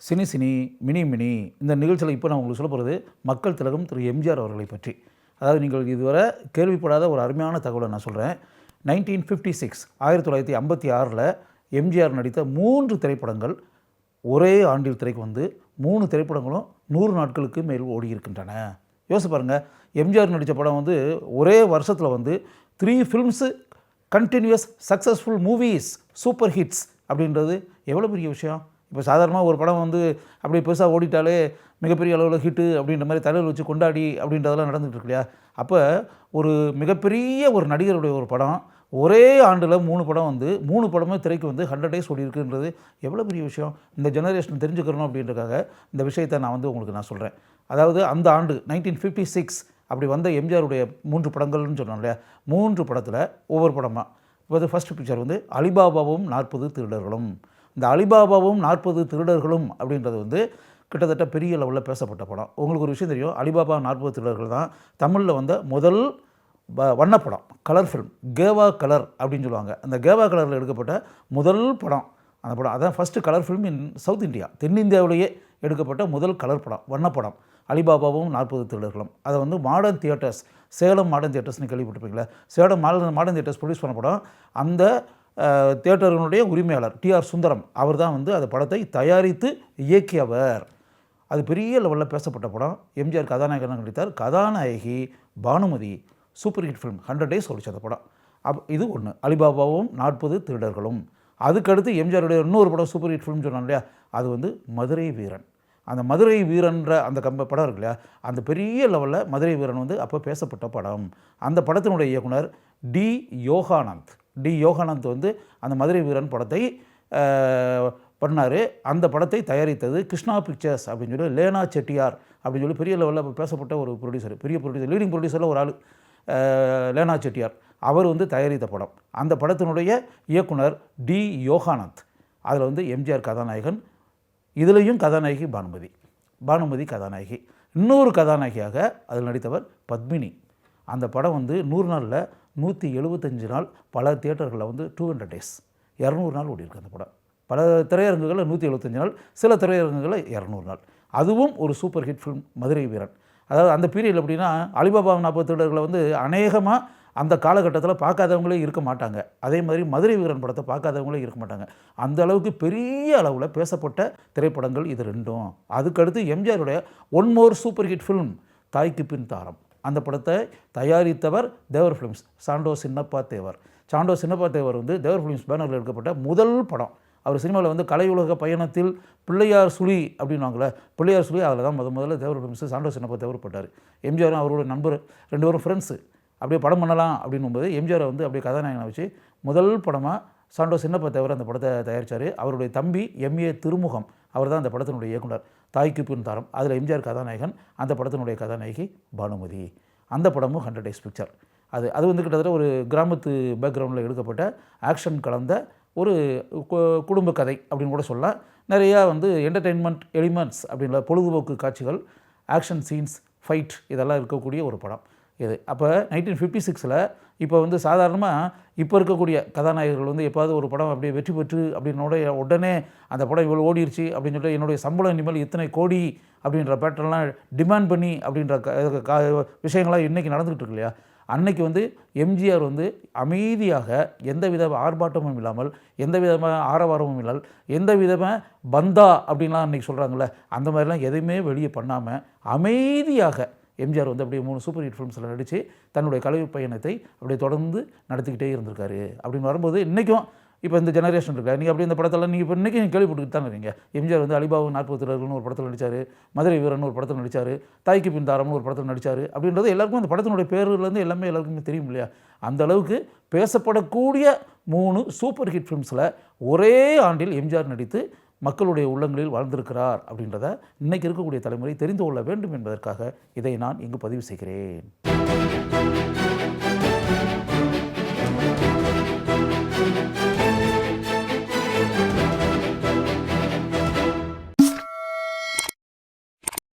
Cine cine mini mini இந்த நிகழ்ச்சியில் இப்போ நான் உங்களுக்கு சொல்ல போகிறது மக்கள் திலகம் திரு எம்ஜிஆர் அவர்களை பற்றி. அதாவது நீங்கள் இதுவரை கேள்விப்படாத ஒரு அருமையான தகவலை நான் சொல்கிறேன். 1956 1956 எம்ஜிஆர் நடித்த 3 திரைப்படங்கள் ஒரே ஆண்டில் திரைக்கு வந்து 3 திரைப்படங்களும் 100 நாட்களுக்கு மேல் ஓடியிருக்கின்றன. யோசிச்சு பாருங்கள், எம்ஜிஆர் நடித்த படம் வந்து ஒரே வருஷத்தில் வந்து 3 films continuous successful movies super hits அப்படின்றது எவ்வளோ பெரிய விஷயம். இப்போ சாதாரணமாக ஒரு படம் வந்து அப்படி பெருசாக ஓடிட்டாலே மிகப்பெரிய அளவில் ஹிட்டு அப்படின்ற மாதிரி தலையில் வச்சு கொண்டாடி அப்படின்றதெல்லாம் நடந்துகிட்டு இருக்கு இல்லையா. அப்போ ஒரு மிகப்பெரிய ஒரு நடிகருடைய ஒரு படம் ஒரே ஆண்டில் 3 படம் வந்து 3 படமே திரைக்கு வந்து 100 days ஓடி இருக்குன்றது எவ்வளோ பெரிய விஷயம். இந்த ஜெனரேஷன் தெரிஞ்சுக்கிறணும் அப்படின்றக்காக இந்த விஷயத்தை நான் வந்து உங்களுக்கு சொல்கிறேன். அதாவது அந்த ஆண்டு 1956 அப்படி வந்த எம்ஜிஆருடைய 3 படங்கள்னு சொன்னோம் இல்லையா. 3 படத்தில் ஒவ்வொரு படமாக இப்போ ஃபஸ்ட்டு பிக்சர் வந்து அலிபாபாவும் 40 திருடர்களும். இந்த அலிபாபாவும் 40 திருடர்களும் அப்படின்றது வந்து கிட்டத்தட்ட பெரிய லெவலில் பேசப்பட்ட படம். உங்களுக்கு ஒரு விஷயம் தெரியும், அலிபாபா 40 திருடர்கள் தான் தமிழில் வந்த முதல் வண்ணப்படம், கலர் ஃபிலிம். கேவா கலர் அப்படின்னு சொல்லுவாங்க. அந்த கேவா கலரில் எடுக்கப்பட்ட முதல் படம் அந்த படம். அதான் first colour film in South India, தென்னிந்தியாவிலேயே எடுக்கப்பட்ட முதல் கலர் படம், வண்ணப்படம் அலிபாபாவும் 40 திருடர்களும். அதை வந்து மாடர்ன் தியேட்டர்ஸ், சேலம் மாடர்ன் தியேட்டர்ஸ்னு கேள்விப்பட்டிருப்பீங்களா. சேலம் மாடர்ன் தியேட்டர்ஸ் ப்ரொடியூஸ் பண்ண படம். அந்த தியேட்டர்களுடைய உரிமையாளர் டிஆர் சுந்தரம் அவர் தான் வந்து அந்த படத்தை தயாரித்து இயக்கியவர். அது பெரிய லெவலில் பேசப்பட்ட படம். எம்ஜிஆர் கதாநாயகனாக நடித்தார். கதாநாயகி Bhanumathi. Super hit film, 100 days ஓடிச்சு அந்த படம். இது ஒன்று, அலிபாபாவும் 40 திருடர்களும். அதுக்கடுத்து எம்ஜிஆருடைய இன்னொரு படம் சூப்பர் ஹிட் ஃபிலிம் சொன்னோம் இல்லையா, அது வந்து மதுரை வீரன். அந்த மதுரை வீரன்ற அந்த படம் இருக்கு இல்லையா, அந்த பெரிய லெவலில் மதுரை வீரன் வந்து அப்போ பேசப்பட்ட படம். அந்த படத்தினுடைய இயக்குனர் டி யோகானந்த் வந்து அந்த மதுரை வீரன் படத்தை பண்ணார். அந்த படத்தை தயாரித்தது கிருஷ்ணா பிக்சர்ஸ் அப்படின்னு சொல்லி லேனா செட்டியார் அப்படின்னு சொல்லி பெரிய லெவலில் பேசப்பட்ட ஒரு ப்ரொடியூசர், பெரிய ப்ரொடியூசர், லீடிங் ப்ரொடியூசரில் ஒரு ஆள் லேனா செட்டியார். அவர் வந்து தயாரித்த படம். அந்த படத்தினுடைய இயக்குனர் டி யோகானந்த். அதில் வந்து எம்ஜிஆர் கதாநாயகன், இதுலேயும் கதாநாயகி பானுமதி கதாநாயகி. இன்னொரு கதாநாயகியாக அதில் நடித்தவர் பத்மினி. அந்த படம் வந்து 100 நாளில் 175 நாள் பல தியேட்டர்களில் வந்து 200 days 200 நாள் ஓடி இருக்கு அந்த படம். பல திரையரங்குகளில் 175 நாள், சில திரையரங்குகளில் 200 நாள். அதுவும் ஒரு super hit film Madurai Veeran. அதாவது அந்த பீரியட் எப்படின்னா, அலிபாபா 40 திருடர்களை வந்து அநேகமாக அந்த காலகட்டத்தில் பார்க்காதவங்களே இருக்க மாட்டாங்க. அதே மாதிரி மதுரை வீரன் படத்தை பார்க்காதவங்களே இருக்க மாட்டாங்க. அந்த அளவுக்கு பெரிய அளவில் பேசப்பட்ட திரைப்படங்கள் இது ரெண்டும். அதுக்கடுத்து எம்ஜிஆருடைய one more super hit film தாய்க்கு பின் தாரம். அந்த படத்தை தயாரித்தவர் தேவர் ஃபிலிம்ஸ், சாண்டோ சின்னப்பா தேவர் வந்து தேவர் ஃபிலிம்ஸ் பேனரில் எடுக்கப்பட்ட முதல் படம். அவர் சினிமாவில் வந்து கலையுலக பயணத்தில் பிள்ளையார் சுழி அப்படின்வாங்களே, பிள்ளையார் சுழி அதில் தான் முதல்ல தேவர் ஃபிலிம்ஸ் சாண்டோ சின்னப்பா தேவர் பட்டார். எம்ஜிஆரும் அவரோட நண்பர் 2 பேரும் ஃப்ரெண்ட்ஸு. அப்படியே படம் பண்ணலாம் அப்படின்னும்போது எம்ஜிஆரை வந்து அப்படியே கதாநாயகனை வச்சு முதல் படமாக சாண்டோ சின்னப்பா தேவர் அந்த படத்தை தயாரித்தார். அவருடைய தம்பி MA திருமுகம் அவர் தான் அந்த படத்தினுடைய இயக்குனர். தாய்க்கு பின் தாரம், அதில் எம்ஜிஆர் கதாநாயகன், அந்த படத்தினுடைய கதாநாயகி பானுமதி. அந்த படமும் 100 days பிக்சர். அது வந்து கிட்டத்தட்ட ஒரு கிராமத்து பேக்ரவுண்டில் எடுக்கப்பட்ட ஆக்ஷன் கலந்த ஒரு குடும்ப கதை அப்படின்னு கூட சொல்லலாம். நிறையா வந்து என்டர்டெயின்மெண்ட் எலிமெண்ட்ஸ் அப்படின்ற பொழுதுபோக்கு காட்சிகள், ஆக்ஷன் சீன்ஸ், ஃபைட் இதெல்லாம் இருக்கக்கூடிய ஒரு படம் இது. அப்போ 1956 இப்போ வந்து சாதாரணமாக இப்போ இருக்கக்கூடிய கதாநாயகர்கள் வந்து எப்போது ஒரு படம் அப்படியே வெற்றி பெற்று அப்படின்னோட உடனே அந்த படம் இவ்வளோ ஓடிடுச்சு அப்படின்னு சொல்லிட்டு என்னுடைய சம்பளம் இனிமேல் இத்தனை கோடி அப்படின்ற பேட்டர்லாம் டிமாண்ட் பண்ணி அப்படின்ற விஷயங்கள்லாம் இன்றைக்கி நடந்துக்கிட்டு இருக்கு இல்லையா. அன்னைக்கு வந்து எம்ஜிஆர் வந்து அமைதியாக, எந்த வித ஆர்ப்பாட்டமும் இல்லாமல், எந்த விதமான ஆரவாரமும் இல்லாமல், எந்த விதமாக பந்தா அப்படின்லாம் அன்றைக்கி சொல்கிறாங்களே, அந்த மாதிரிலாம் எதையுமே வெளியே பண்ணாமல் அமைதியாக எம்ஜிஆர் வந்து அப்படியே 3 சூப்பர் ஹிட் ஃபிலிம்ஸில் நடித்து தன்னுடைய கலை பயணத்தை அப்படியே தொடர்ந்து நடத்திக்கிட்டே இருந்திருக்காரு. அப்படின்னு வரும்போது இன்றைக்கும் இப்போ இந்த ஜெனரேஷன் இருக்கா, நீங்கள் அப்படி இந்த படத்தெல்லாம் நீங்கள் இப்போ இன்றைக்கி நீங்கள் கேள்விப்பட்டுக்கிட்டு தானே இருக்கீங்க. எம்ஜிஆர் வந்து அலிபாபா 40 திருடர்கள்னு ஒரு படத்தில் நடித்தார், மதுரை வீரன் ஒரு படத்தில் நடித்தார், தாய்க்கு பின் தாரம்னு ஒரு படத்தில் நடித்தார். அப்படின்றது எல்லாருக்கும் அந்த படத்தினுடைய பேர்லேருந்து எல்லாமே எல்லாருக்குமே தெரியும் இல்லையா. அந்த அளவுக்கு பேசப்படக்கூடிய 3 சூப்பர் ஹிட் ஃபிலிம்ஸில் ஒரே ஆண்டில் எம்ஜிஆர் நடித்து மக்களுடைய உள்ளங்களில் வாழ்ந்திருக்கிறார் அப்படின்றத இன்றைக்கி இருக்கக்கூடிய தலைமுறை தெரிந்து கொள்ள வேண்டும் என்பதற்காக இதை நான் இங்கு பதிவு செய்கிறேன்.